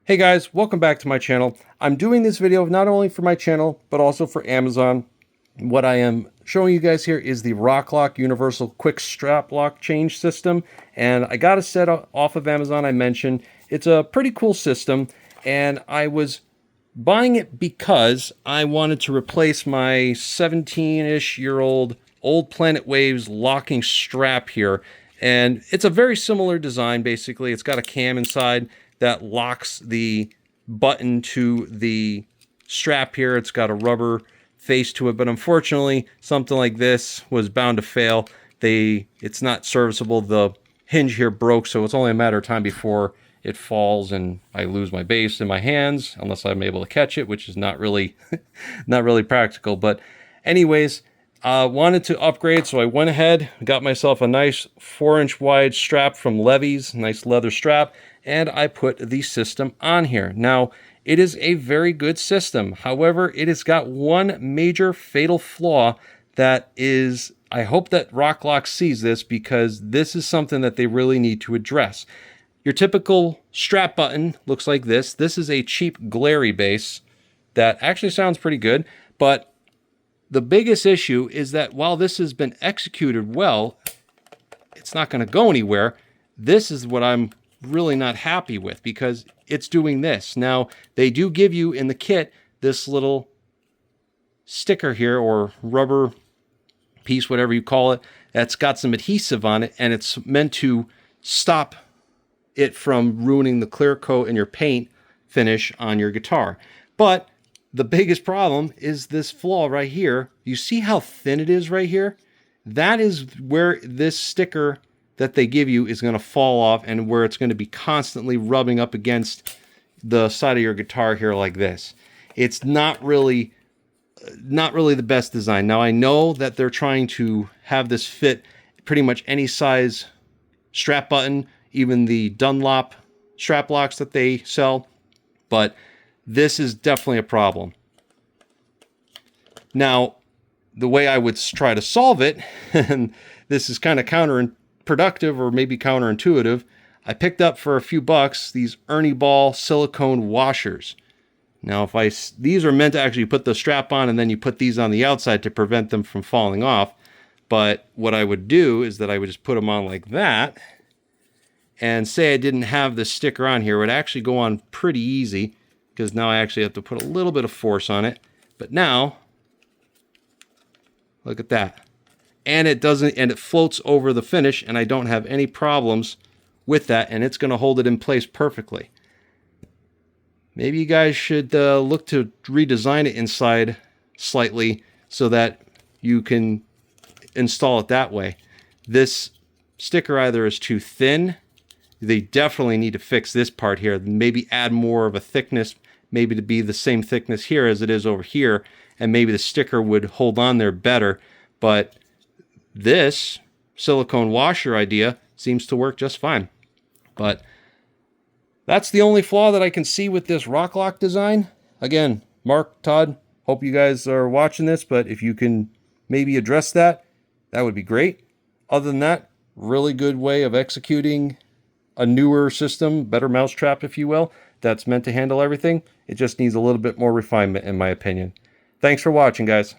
Hey guys, welcome back to my channel. I'm doing this video not only for my channel, but also for Amazon. What I am showing you guys here is the Rok-Lok Universal Quick Strap Lock Change System. And I got a set off of Amazon, I mentioned. It's a pretty cool system, and I was buying it because I wanted to replace my 17-ish year old Planet Waves locking strap here. And it's a very similar design, basically. It's got a cam inside that locks the button to the strap here. It's got a rubber face to it, but unfortunately, something like this was bound to fail. It's not serviceable. The hinge here broke, so it's only a matter of time before it falls and I lose my base in my hands, unless I'm able to catch it, which is not really, not really practical. But anyways, wanted to upgrade, so I went ahead, got myself a nice 4-inch wide strap from Levi's, nice leather strap, and I put the system on here. Now, it is a very good system. However, it has got one major fatal flaw that is, I hope that Rok-Lok sees this, because this is something that they really need to address. Your typical strap button looks like this. This is a cheap glary base that actually sounds pretty good, but the biggest issue is that while this has been executed well, it's not going to go anywhere. This is what I'm really not happy with, because it's doing this. Now, they do give you in the kit this little sticker here, or rubber piece, whatever you call it, that's got some adhesive on it, and it's meant to stop it from ruining the clear coat and your paint finish on your guitar. But the biggest problem is this flaw right here. You see how thin it is right here? That is where this sticker that they give you is going to fall off, and where it's going to be constantly rubbing up against the side of your guitar here like this. It's not really the best design. Now, I know that they're trying to have this fit pretty much any size strap button, even the Dunlop strap locks that they sell, but this is definitely a problem. Now, the way I would try to solve it, and this is kind of counterproductive or maybe counterintuitive, I picked up for a few bucks these Ernie Ball silicone washers. Now, these are meant to actually put the strap on, and then you put these on the outside to prevent them from falling off. But what I would do is that I would just put them on like that, and say I didn't have this sticker on here, it would actually go on pretty easy, because now I actually have to put a little bit of force on it. But now, look at that. And it doesn't, and it floats over the finish, and I don't have any problems with that, and it's going to hold it in place perfectly. Maybe you guys should look to redesign it inside slightly so that you can install it that way. This sticker either is too thin. They definitely need to fix this part here. Maybe add more of a thickness, maybe to be the same thickness here as it is over here, and maybe the sticker would hold on there better. But this silicone washer idea seems to work just fine. But that's the only flaw that I can see with this Rok-Lok design. Again, Mark Todd, hope you guys are watching this, but if you can maybe address that, that would be great. Other than that, really good way of executing a newer system, better mousetrap, if you will, that's meant to handle everything. It just needs a little bit more refinement, in my opinion. Thanks for watching, guys.